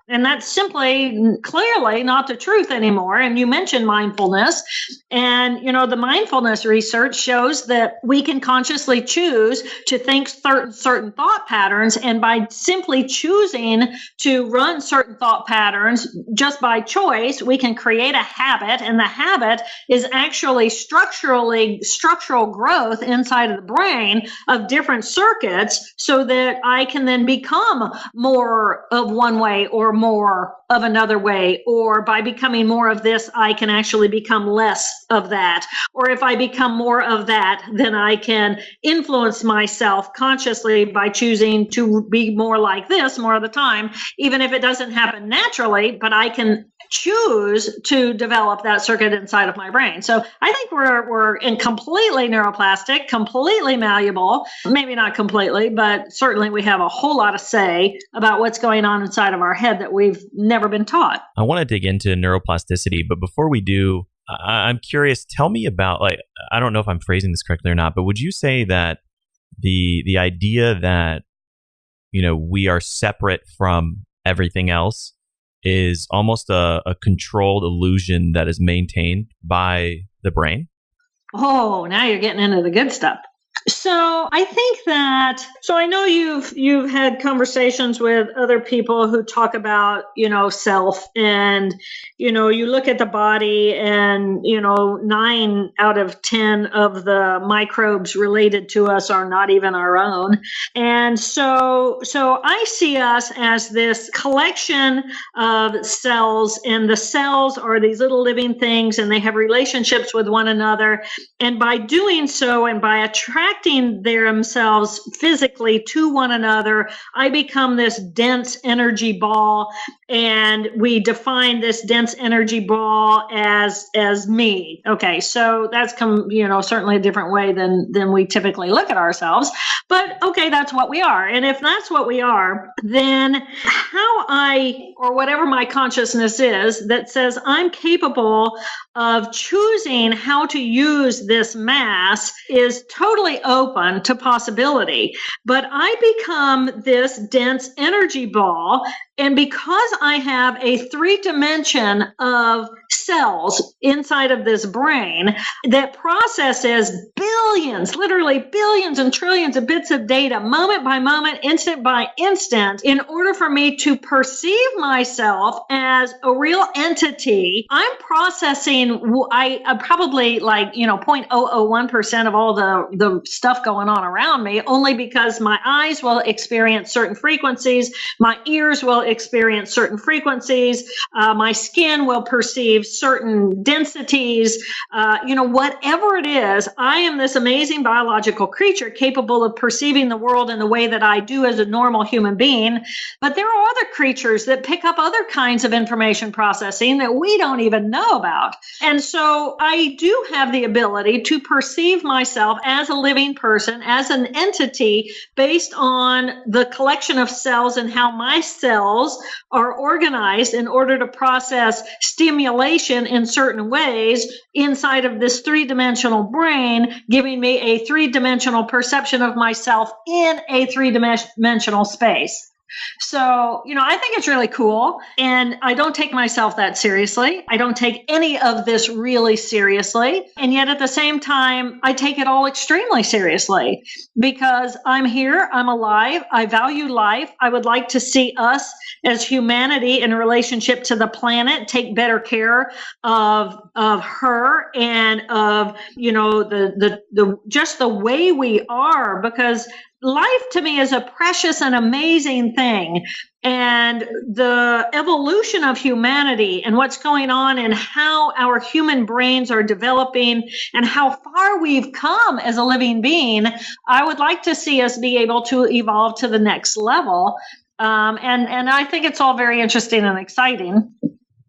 And that's simply, clearly not the truth anymore. And you mentioned mindfulness. And, the mindfulness research shows that we can consciously choose to think certain thought patterns. And by simply choosing to run certain thought patterns just by choice, we can create a habit. And the habit is actually structural growth inside of the brain of different circuits, so that I can then become more of one way or more of another way, or by becoming more of this, I can actually become less of that. Or if I become more of that, then I can influence myself consciously by choosing to be more like this more of the time, even if it doesn't happen naturally, but I can choose to develop that circuit inside of my brain. So I think we're completely neuroplastic, completely malleable, maybe not completely, but certainly we have a whole lot of say about what's going on inside of our head that we've never been taught. I want to dig into neuroplasticity, but before we do, I'm curious, tell me about, I don't know if I'm phrasing this correctly or not, but would you say that the idea that, we are separate from everything else is almost a controlled illusion that is maintained by the brain? Oh, now you're getting into the good stuff. So I think so I know you've had conversations with other people who talk about, self, and, you look at the body and, 9 out of 10 of the microbes related to us are not even our own. And so I see us as this collection of cells, and the cells are these little living things, and they have relationships with one another. And by doing so, and by attracting themselves physically to one another, I become this dense energy ball, and we define this dense energy ball as me. Okay, so that's certainly a different way than we typically look at ourselves, but okay, that's what we are. And if that's what we are, then or whatever my consciousness is that says I'm capable of choosing how to use this mass is totally open to possibility. But I become this dense energy ball, and because I have a 3-dimension of cells inside of this brain that processes billions, literally billions and trillions of bits of data, moment by moment, instant by instant, in order for me to perceive myself as a real entity, I'm processing, I probably 0.001% of all the stuff going on around me, only because my eyes will experience certain frequencies, my ears will experience certain frequencies, my skin will perceive perceive certain densities, whatever it is, I am this amazing biological creature capable of perceiving the world in the way that I do as a normal human being. But there are other creatures that pick up other kinds of information processing that we don't even know about. And so I do have the ability to perceive myself as a living person, as an entity based on the collection of cells and how my cells are organized in order to process stimulation in certain ways inside of this three-dimensional brain, giving me a three-dimensional perception of myself in a three-dimensional space. So, I think it's really cool. And I don't take myself that seriously. I don't take any of this really seriously. And yet at the same time, I take it all extremely seriously because I'm here, I'm alive, I value life. I would like to see us as humanity in relationship to the planet take better care of her and of, the just the way we are, because life to me is a precious and amazing thing. And the evolution of humanity and what's going on and how our human brains are developing and how far we've come as a living being, I would like to see us be able to evolve to the next level. And I think it's all very interesting and exciting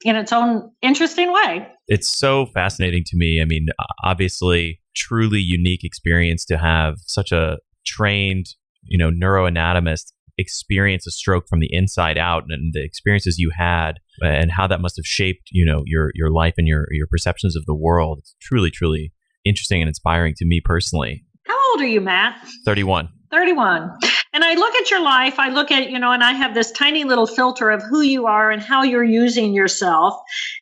in its own interesting way. It's so fascinating to me. I mean, obviously, truly unique experience to have such a trained, neuroanatomist experience a stroke from the inside out, and the experiences you had and how that must have shaped, your life and your perceptions of the world. It's truly, truly interesting and inspiring to me personally. How old are you, Matt? 31. 31. And I look at your life, I look at, and I have this tiny little filter of who you are and how you're using yourself.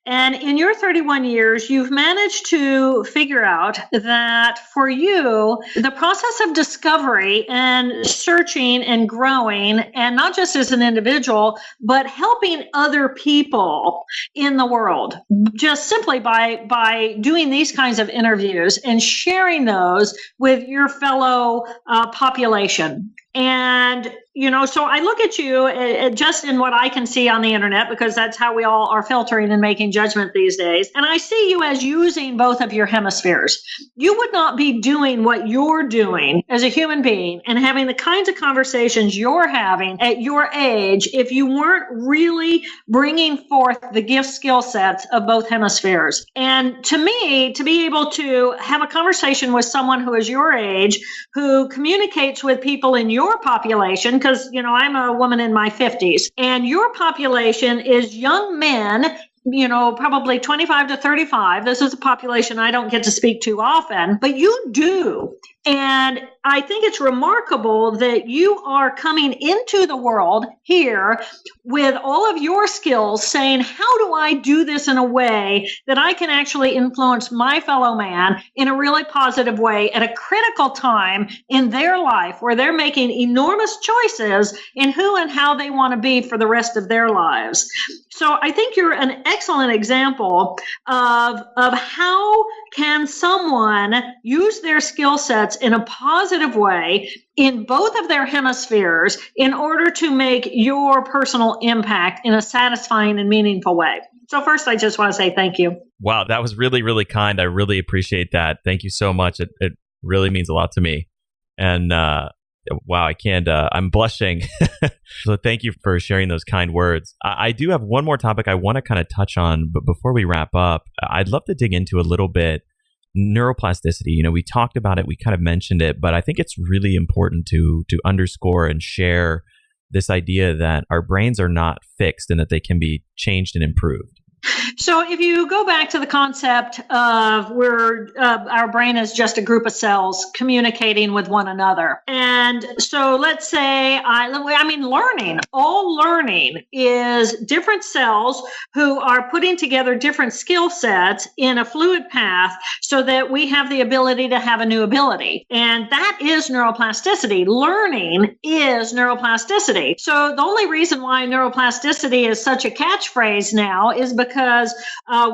And in your 31 years, you've managed to figure out that for you, the process of discovery and searching and growing, and not just as an individual, but helping other people in the world, just simply by doing these kinds of interviews and sharing those with your fellow population. And, so I look at you just in what I can see on the internet, because that's how we all are filtering and making judgment these days. And I see you as using both of your hemispheres. You would not be doing what you're doing as a human being and having the kinds of conversations you're having at your age if you weren't really bringing forth the gift skill sets of both hemispheres. And to me, to be able to have a conversation with someone who is your age, who communicates with people in your population, because, I'm a woman in my 50s, and your population is young men, probably 25 to 35. This is a population I don't get to speak to often, but you do. And I think it's remarkable that you are coming into the world here with all of your skills saying, how do I do this in a way that I can actually influence my fellow man in a really positive way at a critical time in their life where they're making enormous choices in who and how they want to be for the rest of their lives. So I think you're an excellent example of how can someone use their skill sets in a positive way in both of their hemispheres in order to make your personal impact in a satisfying and meaningful way. So first, I just want to say thank you. Wow, that was really, really kind. I really appreciate that. Thank you so much. It really means a lot to me. And wow, I can't, I'm blushing. So thank you for sharing those kind words. I do have one more topic I want to kind of touch on, but before we wrap up, I'd love to dig into a little bit neuroplasticity. We talked about it, we kind of mentioned it, but I think it's really important to underscore and share this idea that our brains are not fixed and that they can be changed and improved. So if you go back to the concept of where our brain is just a group of cells communicating with one another. And so let's say, learning is different cells who are putting together different skill sets in a fluid path so that we have the ability to have a new ability. And that is neuroplasticity. Learning is neuroplasticity. So the only reason why neuroplasticity is such a catchphrase now is because because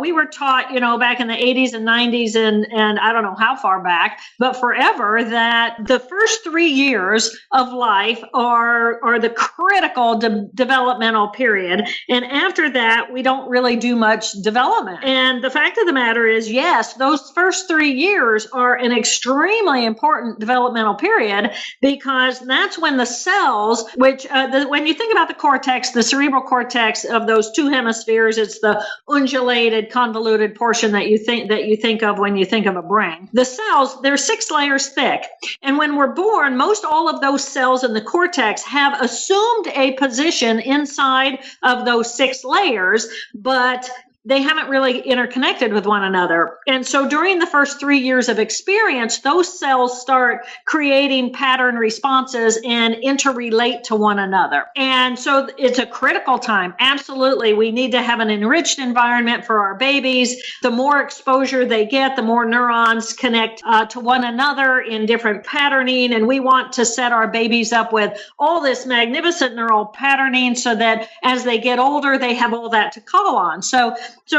we were taught, back in the 80s and 90s and I don't know how far back, but forever, that the first 3 years of life are the critical developmental period. And after that, we don't really do much development. And the fact of the matter is, yes, those first 3 years are an extremely important developmental period, because that's when the cells, which when you think about the cortex, the cerebral cortex of those two hemispheres, it's the undulated, convoluted portion that you think of when you think of a brain. The cells, they're 6 layers thick. And when we're born, most all of those cells in the cortex have assumed a position inside of those 6 layers, but they haven't really interconnected with one another. And so during the first 3 years of experience, those cells start creating pattern responses and interrelate to one another. And so it's a critical time. Absolutely. We need to have an enriched environment for our babies. The more exposure they get, the more neurons connect to one another in different patterning. And we want to set our babies up with all this magnificent neural patterning so that as they get older, they have all that to call on. So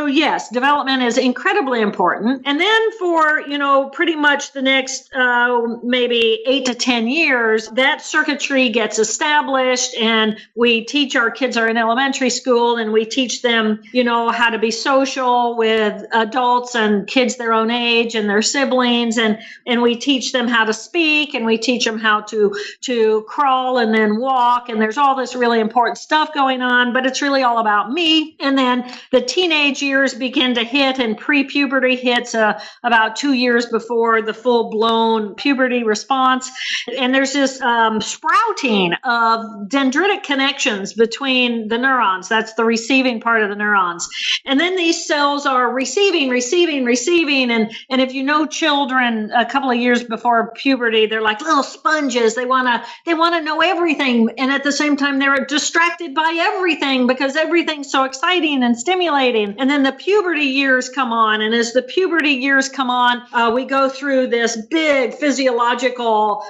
yes, development is incredibly important. And then for, pretty much the next maybe 8 to 10 years, that circuitry gets established, and we teach our kids are in elementary school, and we teach them, how to be social with adults and kids their own age and their siblings. And we teach them how to speak, and we teach them how to crawl and then walk. And there's all this really important stuff going on, but it's really all about me. And then the teenage years begin to hit, and pre-puberty hits about 2 years before the full-blown puberty response. And there's this sprouting of dendritic connections between the neurons. That's the receiving part of the neurons. And then these cells are receiving. And if you know children a couple of years before puberty, they're like little sponges. They want to know everything. And at the same time, they're distracted by everything because everything's so exciting and stimulating. And then the puberty years come on. And as the puberty years come on, we go through this big physical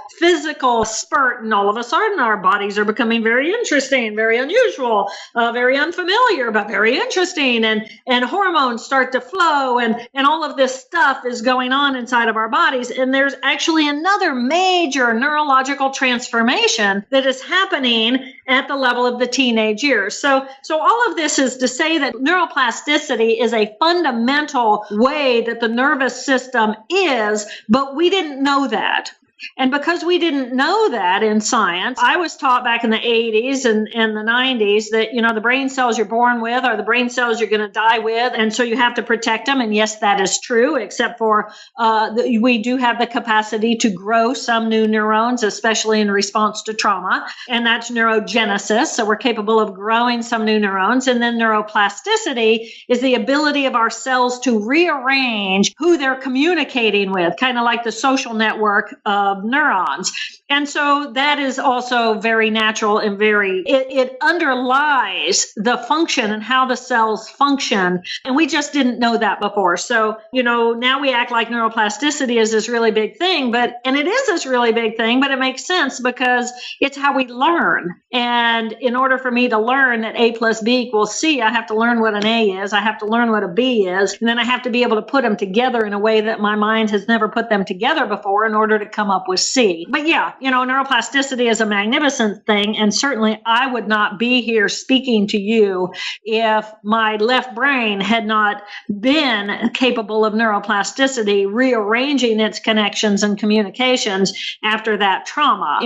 spurt. And all of a sudden, our bodies are becoming very interesting, very unusual, very unfamiliar, but very interesting. And hormones start to flow. And all of this stuff is going on inside of our bodies. And there's actually another major neurological transformation that is happening at the level of the teenage years. So all of this is to say that neuroplasticity is a fundamental way that the nervous system is, but we didn't know that. And because we didn't know that in science, I was taught back in the 80s and the 90s that, the brain cells you're born with are the brain cells you're going to die with. And so you have to protect them. And yes, that is true, except for we do have the capacity to grow some new neurons, especially in response to trauma. And that's neurogenesis. So we're capable of growing some new neurons. And then neuroplasticity is the ability of our cells to rearrange who they're communicating with, kind of like the social network of neurons. And so that is also very natural and it underlies the function and how the cells function. And we just didn't know that before. So, now we act like neuroplasticity is this really big thing, and it is this really big thing, but it makes sense because it's how we learn. And in order for me to learn that A plus B equals C, I have to learn what an A is. I have to learn what a B is. And then I have to be able to put them together in a way that my mind has never put them together before in order to come up with C. But yeah, neuroplasticity is a magnificent thing. And certainly I would not be here speaking to you if my left brain had not been capable of neuroplasticity, rearranging its connections and communications after that trauma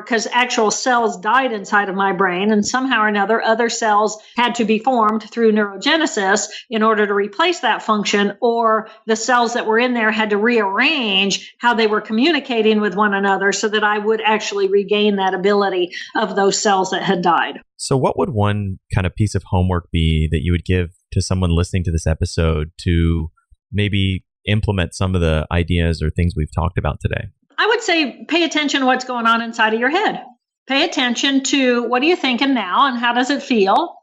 because actual cells died inside of my brain. And somehow or another, other cells had to be formed through neurogenesis in order to replace that function, or the cells that were in there had to rearrange how they were communicating with one another so that I would actually regain that ability of those cells that had died. So what would one kind of piece of homework be that you would give to someone listening to this episode to maybe implement some of the ideas or things we've talked about today? I would say pay attention to what's going on inside of your head. Pay attention to what are you thinking now and how does it feel?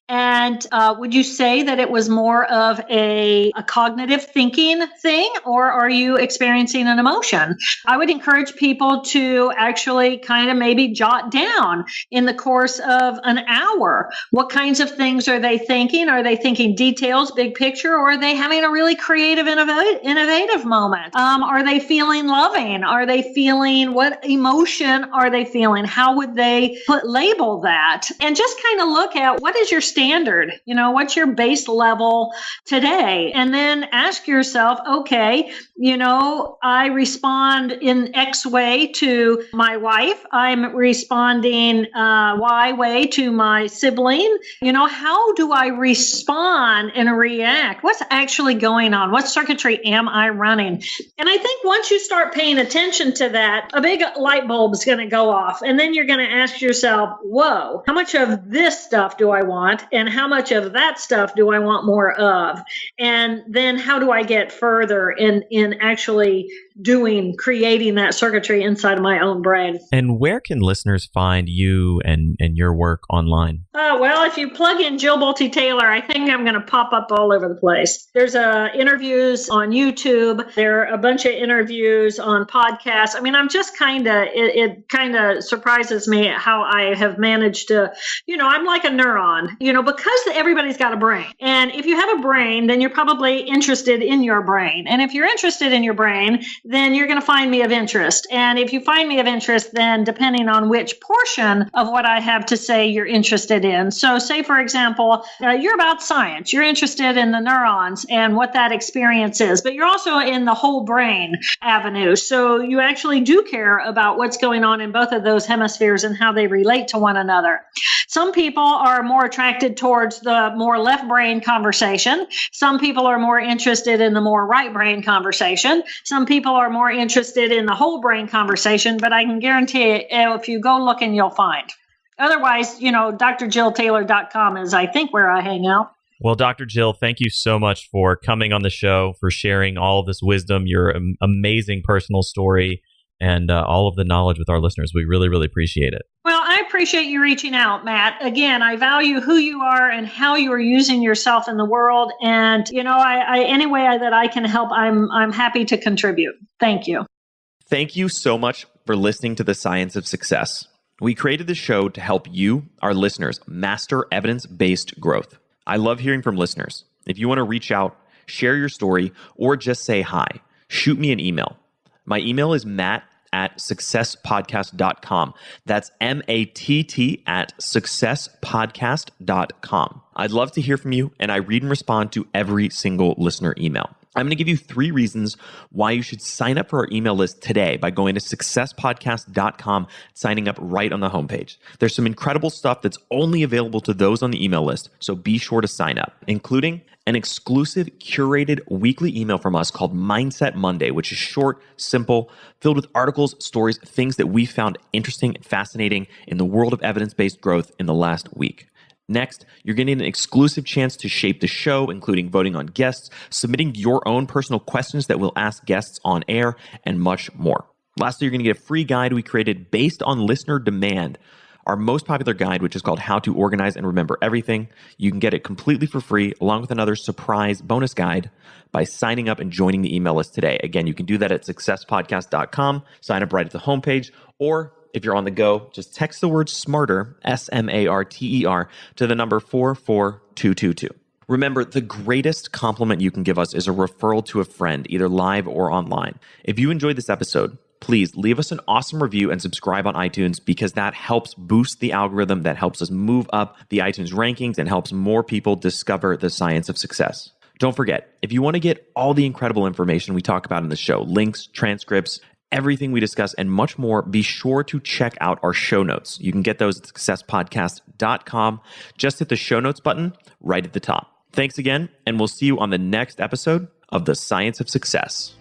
And would you say that it was more of a cognitive thinking thing, or are you experiencing an emotion? I would encourage people to actually kind of maybe jot down in the course of an hour, what kinds of things are they thinking? Are they thinking details, big picture, or are they having a really creative, innovative moment? Are they feeling loving? Are they feeling, what emotion are they feeling? How would they label that? And just kind of look at, what is your standard? What's your base level today? And then ask yourself, okay, I respond in X way to my wife. I'm responding Y way to my sibling. How do I respond and react? What's actually going on? What circuitry am I running? And I think once you start paying attention to that, a big light bulb is going to go off. And then you're going to ask yourself, whoa, how much of this stuff do I want? And how much of that stuff do I want more of? And then how do I get further in actually creating that circuitry inside of my own brain? And where can listeners find you and your work online? Well, if you plug in Jill Bolte Taylor, I think I'm going to pop up all over the place. There's interviews on YouTube. There are a bunch of interviews on podcasts. I mean, I'm just it kind of surprises me how I have managed to, I'm like a neuron, because everybody's got a brain. And if you have a brain, then you're probably interested in your brain. And if you're interested in your brain, then you're going to find me of interest. And if you find me of interest, then depending on which portion of what I have to say you're interested in. So say, for example, you're about science. You're interested in the neurons and what that experience is, but you're also in the whole brain avenue. So you actually do care about what's going on in both of those hemispheres and how they relate to one another. Some people are more attracted towards the more left brain conversation. Some people are more interested in the more right brain conversation. Some people are more interested in the whole brain conversation, but I can guarantee you, if you go looking, you'll find. Otherwise, drjilltaylor.com is, I think, where I hang out. Well, Dr. Jill, thank you so much for coming on the show, for sharing all of this wisdom, your amazing personal story, and all of the knowledge with our listeners. We really, really appreciate it. Well, I appreciate you reaching out, Matt. Again, I value who you are and how you are using yourself in the world. And, any way that I can help, I'm happy to contribute. Thank you. Thank you so much for listening to The Science of Success. We created this show to help you, our listeners, master evidence-based growth. I love hearing from listeners. If you want to reach out, share your story, or just say hi, shoot me an email. My email is matt@successpodcast.com. That's matt@successpodcast.com. I'd love to hear from you, and I read and respond to every single listener email. I'm going to give you 3 reasons why you should sign up for our email list today by going to successpodcast.com, signing up right on the homepage. There's some incredible stuff that's only available to those on the email list, so be sure to sign up, including an exclusive curated weekly email from us called Mindset Monday, which is short, simple, filled with articles, stories, things that we found interesting and fascinating in the world of evidence-based growth in the last week. Next, you're getting an exclusive chance to shape the show, including voting on guests, submitting your own personal questions that we'll ask guests on air, and much more. Lastly, you're going to get a free guide we created based on listener demand, our most popular guide, which is called How to Organize and Remember Everything. You can get it completely for free, along with another surprise bonus guide by signing up and joining the email list today. Again, you can do that at successpodcast.com, sign up right at the homepage, or if you're on the go, just text the word SMARTER, SMARTER, to the number 44222. Remember, the greatest compliment you can give us is a referral to a friend, either live or online. If you enjoyed this episode, please leave us an awesome review and subscribe on iTunes, because that helps boost the algorithm, that helps us move up the iTunes rankings and helps more people discover the science of success. Don't forget, if you want to get all the incredible information we talk about in the show, links, transcripts, everything we discuss, and much more, be sure to check out our show notes. You can get those at successpodcast.com. Just hit the show notes button right at the top. Thanks again, and we'll see you on the next episode of The Science of Success.